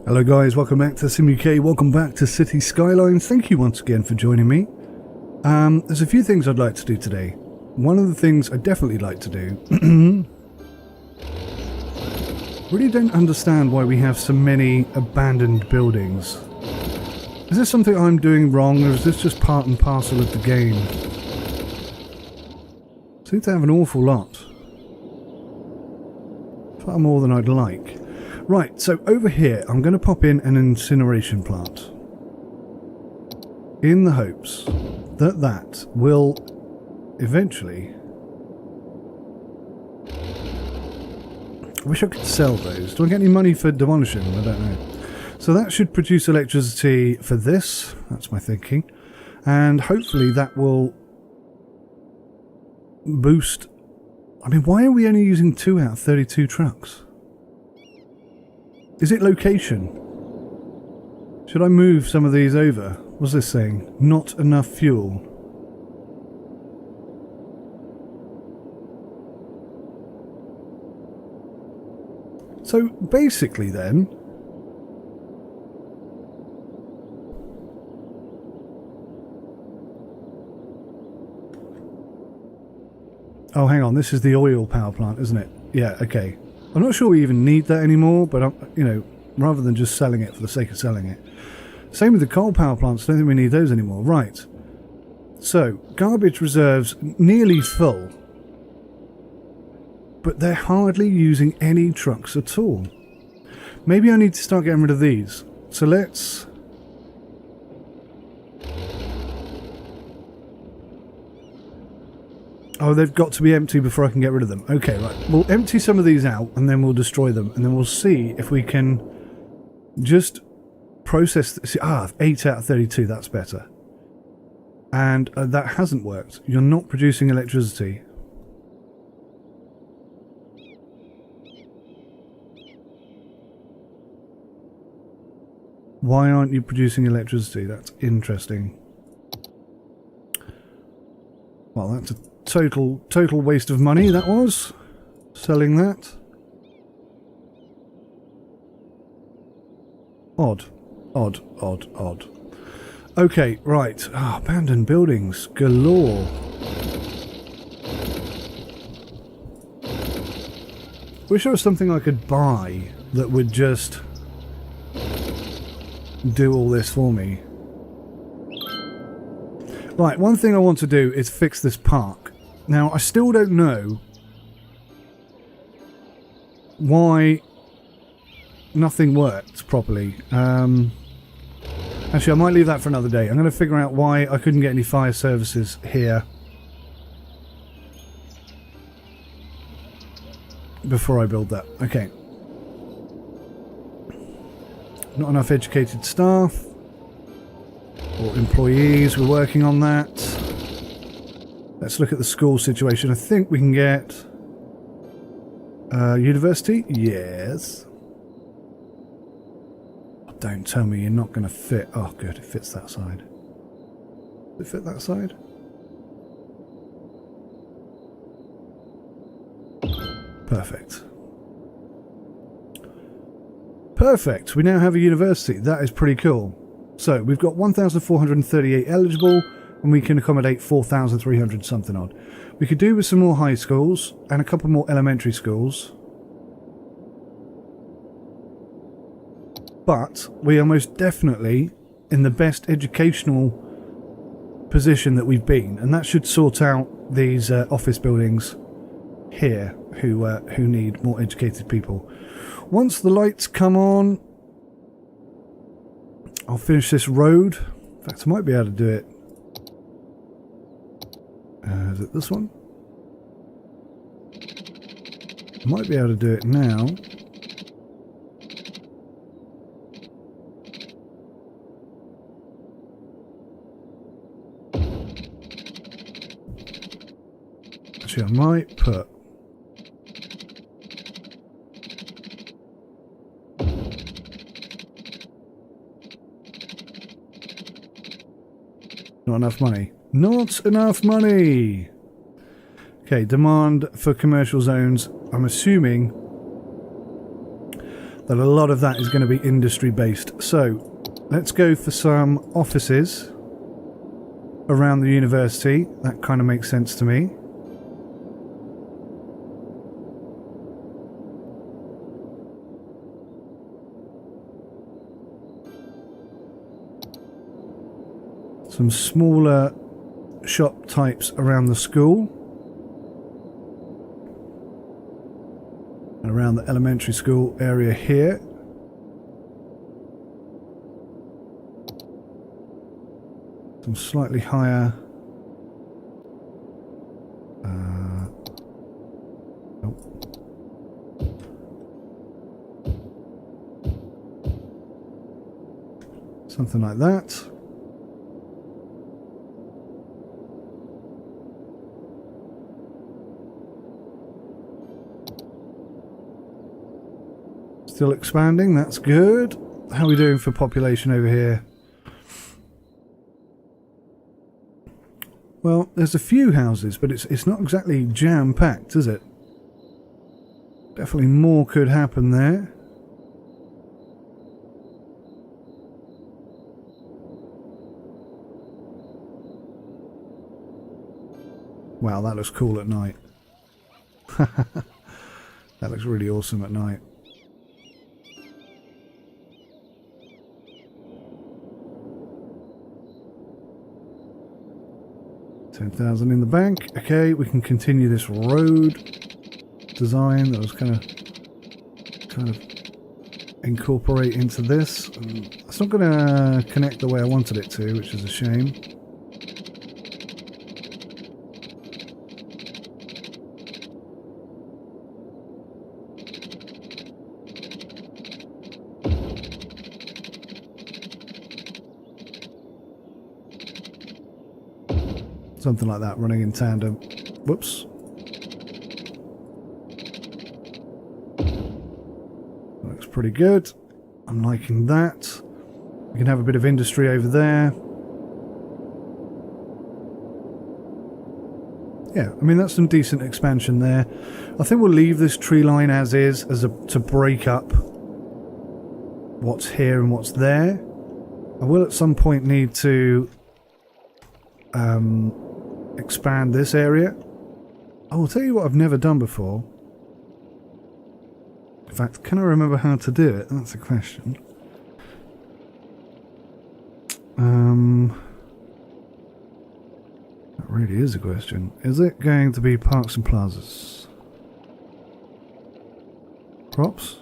Hello guys, welcome back to SimUK, welcome back to Cities Skylines. Thank you once again for joining me. There's a few things I'd like to do today. One of the things I'd definitely like to do... really don't understand why we have so many abandoned buildings. Is this something I'm doing wrong, or is this just part and parcel of the game? I seem to have an awful lot. Far more than I'd like. Right, so over here, I'm going to pop in an incineration plant. In the hopes that that will eventually... I wish I could sell those. Do I get any money for demolishing them? I don't know. So that should produce electricity for this. That's my thinking. And hopefully that will boost... I mean, why are we only using 2 out of 32 trucks? Is it location? Should I move some of these over? What's this saying? Not enough fuel. So basically then... Oh, hang on. This is the oil power plant, isn't it? Yeah, okay. I'm not sure we even need that anymore, but, you know, rather than just selling it for the sake of selling it. Same with the coal power plants, don't think we need those anymore. Right. So, garbage reserves nearly full. But they're hardly using any trucks at all. Maybe I need to start getting rid of these. So let's... Oh, they've got to be empty before I can get rid of them. Okay, right. We'll empty some of these out and then we'll destroy them. And then we'll see if we can just process... 8 out of 32. That's better. And that hasn't worked. You're not producing electricity. Why aren't you producing electricity? That's interesting. Well, that's a total waste of money, that was. Selling that. Odd. Okay, right. Abandoned buildings galore. Wish there was something I could buy that would just do all this for me. Right, one thing I want to do is fix this park. Now, I still don't know why nothing worked properly. Actually, I might leave that for another day. I'm going to figure out why I couldn't get any fire services here before I build that. Okay. Not enough educated staff or employees. We're working on that. Let's look at the school situation. I think we can get university. Yes. Don't tell me you're not going to fit. Oh, good. It fits that side. Does it fit that side? Perfect. Perfect. We now have a university. That is pretty cool. So we've got 1,438 eligible, and we can accommodate 4,300 something odd. We could do with some more high schools and a couple more elementary schools. But we are most definitely in the best educational position that we've been, and that should sort out these office buildings here who need more educated people. Once the lights come on, I'll finish this road. In fact, I might be able to do it. Is it this one? I might be able to do it now. Actually, I might put... Not enough money. Not enough money! Okay, demand for commercial zones. I'm assuming that a lot of that is going to be industry based. So let's go for some offices around the university. That kind of makes sense to me. Some smaller shop types around the school. And around the elementary school area here. Some slightly higher something like that. Still expanding, that's good. How are we doing for population over here? Well, there's a few houses, but it's not exactly jam-packed, is it? Definitely more could happen there. Wow, that looks cool at night. That looks really awesome at night. 10,000 in the bank. Okay, we can continue this road design that was kind of incorporate into this. It's not going to connect the way I wanted it to, which is a shame. Something like that, running in tandem. Whoops. Looks pretty good. I'm liking that. We can have a bit of industry over there. Yeah, I mean, that's some decent expansion there. I think we'll leave this tree line as is, to break up what's here and what's there. I will at some point need to expand this area. I will tell you what I've never done before. In fact, can I remember how to do it? That's a question. That really is a question. Is it going to be parks and plazas? Props?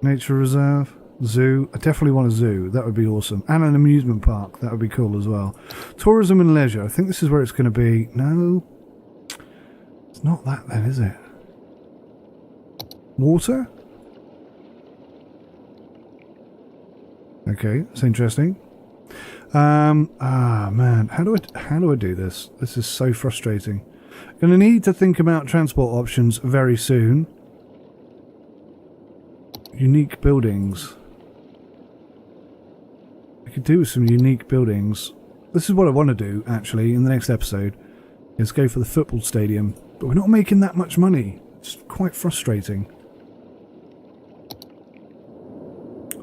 Nature reserve? Zoo. I definitely want a zoo. That would be awesome. And an amusement park. That would be cool as well. Tourism and leisure. I think this is where it's going to be. No. It's not that then, is it? Water? Okay, that's interesting. Man. How do I do this? This is so frustrating. Going to need to think about transport options very soon. Unique buildings. I could do with some unique buildings. This is what I want to do, actually, in the next episode, is go for the football stadium. But we're not making that much money. It's quite frustrating.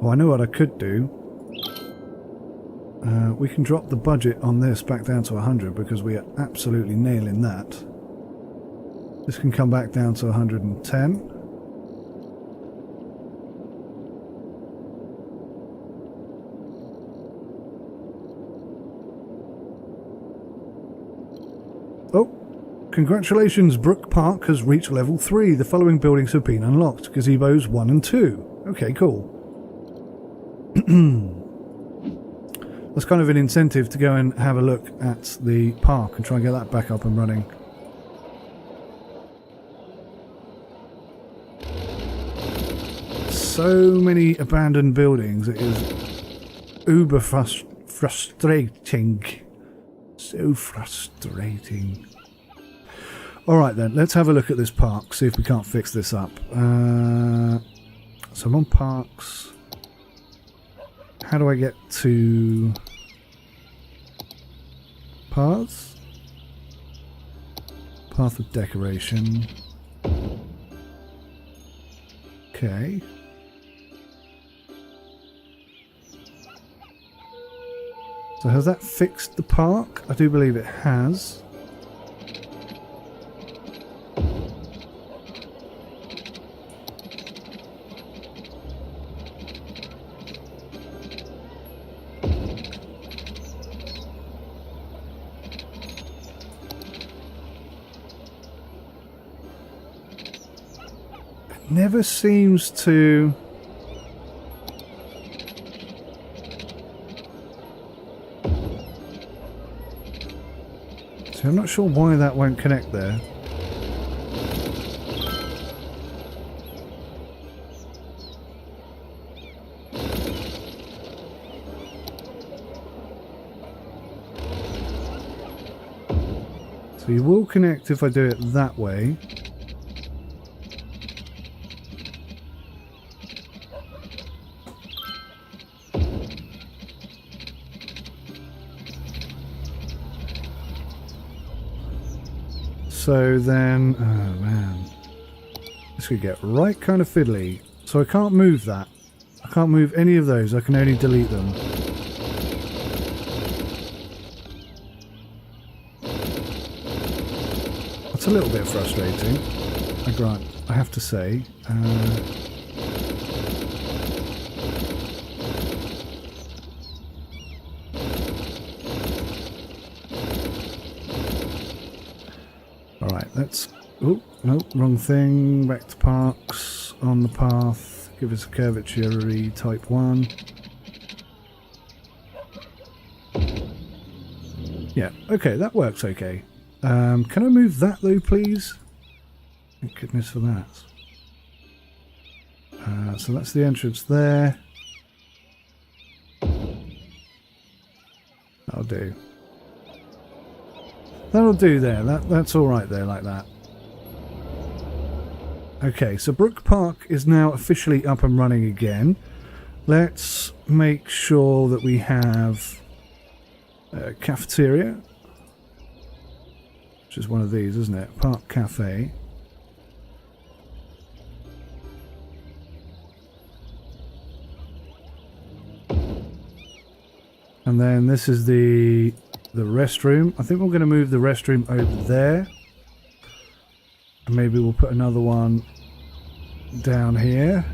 Oh, I know what I could do. We can drop the budget on this back down to 100 because we are absolutely nailing that. This can come back down to 110. Oh, congratulations, Brook Park has reached level 3. The following buildings have been unlocked. Gazebos 1 and 2. Okay, cool. That's kind of an incentive to go and have a look at the park and try and get that back up and running. So many abandoned buildings, it is uber frustrating. So frustrating. Alright then, let's have a look at this park, see if we can't fix this up. So I'm on parks. How do I get to paths? Path of decoration. Okay. So has that fixed the park? I do believe it has. It never seems to... I'm not sure why that won't connect there. So you will connect if I do it that way. So then, oh man, this could get right kind of fiddly. So I can't move that. I can't move any of those. I can only delete them. That's a little bit frustrating, I grant, I have to say. Alright, let's... Oh, no, wrong thing. Back to parks. On the path. Give us a curvature type 1. Yeah, okay, that works okay. Can I move that though, please? Thank goodness for that. So that's the entrance there. That'll do. That'll do there. That's all right there, like that. Okay, so Brook Park is now officially up and running again. Let's make sure that we have a cafeteria, which is one of these, isn't it? Park Cafe. And then this is the restroom. I think we're going to move the restroom over there. And maybe we'll put another one down here.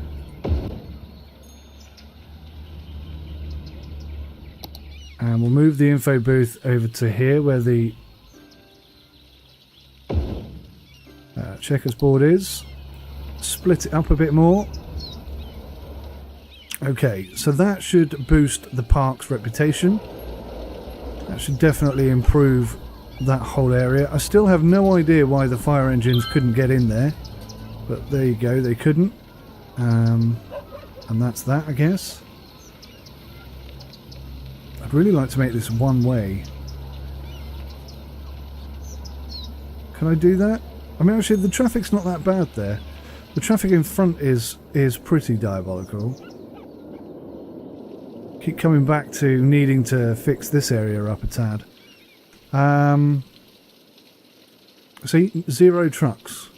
And we'll move the info booth over to here where the checkers board is. Split it up a bit more. Okay, so that should boost the park's reputation. That should definitely improve that whole area. I still have no idea why the fire engines couldn't get in there. But there you go, they couldn't. And that's that, I guess. I'd really like to make this one way. Can I do that? I mean, actually, the traffic's not that bad there. The traffic in front is pretty diabolical. Keep coming back to needing to fix this area up a tad. See, 0 trucks.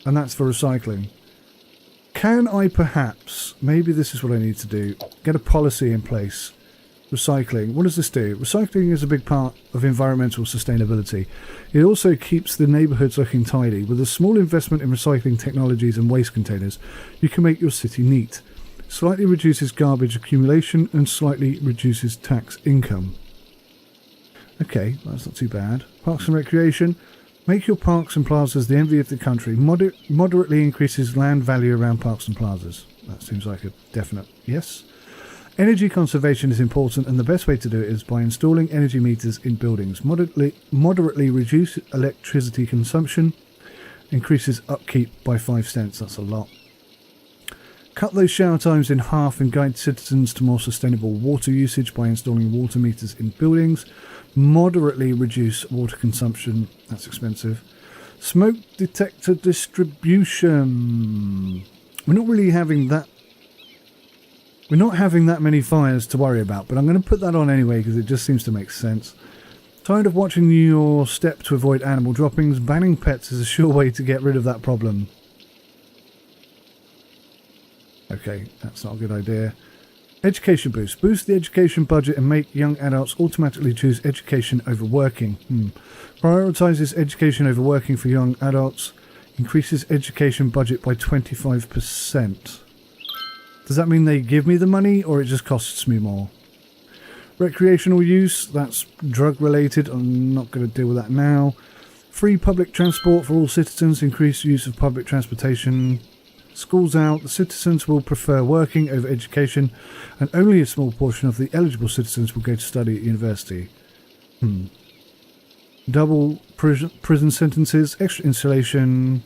And that's for recycling. Can I perhaps, maybe this is what I need to do, get a policy in place. Recycling. What does this do? Recycling is a big part of environmental sustainability. It also keeps the neighbourhoods looking tidy. With a small investment in recycling technologies and waste containers, you can make your city neat. Slightly reduces garbage accumulation and slightly reduces tax income. Okay, well, that's not too bad. Parks and recreation. Make your parks and plazas the envy of the country. Moderately increases land value around parks and plazas. That seems like a definite yes. Energy conservation is important, and the best way to do it is by installing energy meters in buildings. Moderately reduce electricity consumption. Increases upkeep by 5 cents. That's a lot. Cut those shower times in half and guide citizens to more sustainable water usage by installing water meters in buildings. Moderately reduce water consumption. That's expensive. Smoke detector distribution. We're not really having that. We're not having that many fires to worry about, but I'm going to put that on anyway because it just seems to make sense. Tired of watching your step to avoid animal droppings? Banning pets is a sure way to get rid of that problem. Okay, that's not a good idea. Education boost. Boost the education budget and make young adults automatically choose education over working. Prioritizes education over working for young adults. Increases education budget by 25%. Does that mean they give me the money or it just costs me more? Recreational use. That's drug related. I'm not going to deal with that now. Free public transport for all citizens. Increased use of public transportation. Schools out. The citizens will prefer working over education, and only a small portion of the eligible citizens will go to study at university. Double prison sentences. Extra insulation.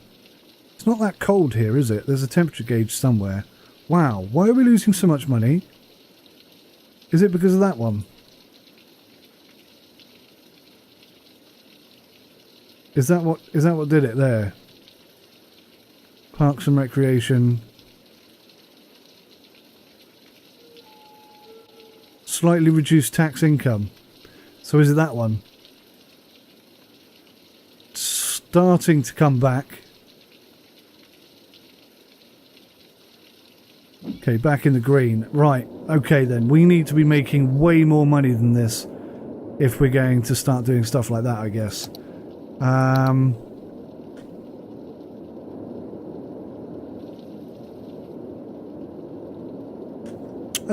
It's not that cold here, is it? There's a temperature gauge somewhere. Wow. Why are we losing so much money? Is it because of that one? Is that what did it there? Parks and Recreation. Slightly reduced tax income. So is it that one? Starting to come back. Okay, back in the green. Right, okay then. We need to be making way more money than this if we're going to start doing stuff like that, I guess. I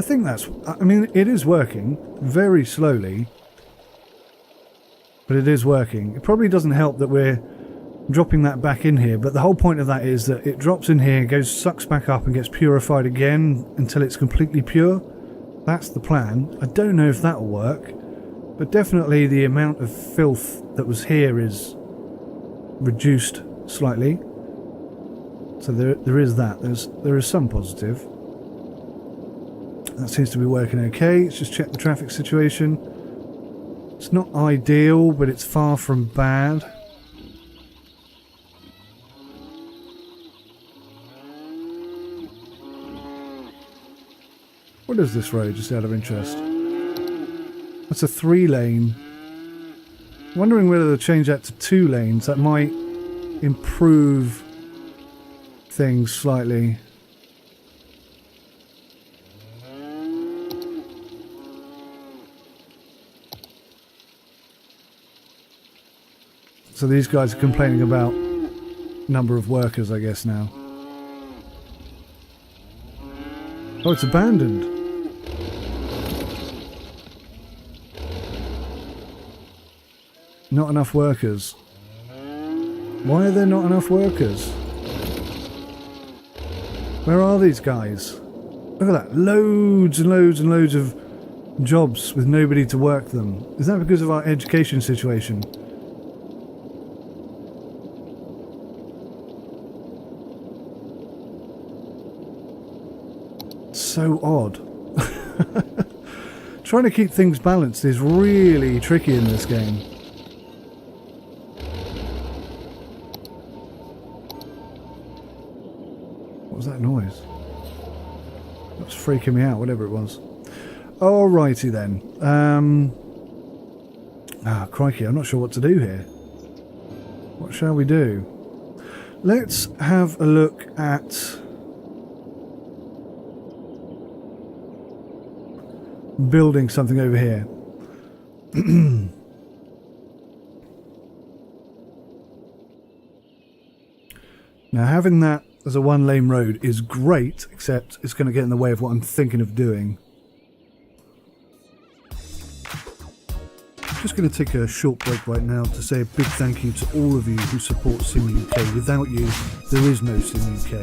think that's... I mean, it is working very slowly. But it is working. It probably doesn't help that we're dropping that back in here, but the whole point of that is that it drops in here, sucks back up and gets purified again until it's completely pure. That's the plan. I don't know if that'll work, but definitely the amount of filth that was here is reduced slightly. So there is that. There is some positive. That seems to be working okay. Let's just check the traffic situation. It's not ideal, but it's far from bad. What is this road, just out of interest? That's a 3-lane. Wondering whether to change that to 2 lanes. That might improve things slightly. So these guys are complaining about number of workers, I guess, now. Oh, it's abandoned. Not enough workers. Why are there not enough workers? Where are these guys? Look at that. Loads and loads and loads of jobs with nobody to work them. Is that because of our education situation? So odd. Trying to keep things balanced is really tricky in this game. What was that noise? That's freaking me out, whatever it was. Alrighty then. Crikey, I'm not sure what to do here. What shall we do? Let's have a look at building something over here. Now, having that as a 1-lane road is great, except it's going to get in the way of what I'm thinking of doing. Just going to take a short break right now to say a big thank you to all of you who support Sim UK. Without you, there is no Sim UK.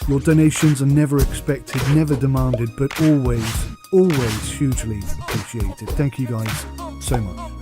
Your donations are never expected, never demanded, but always hugely appreciated. Thank you guys so much.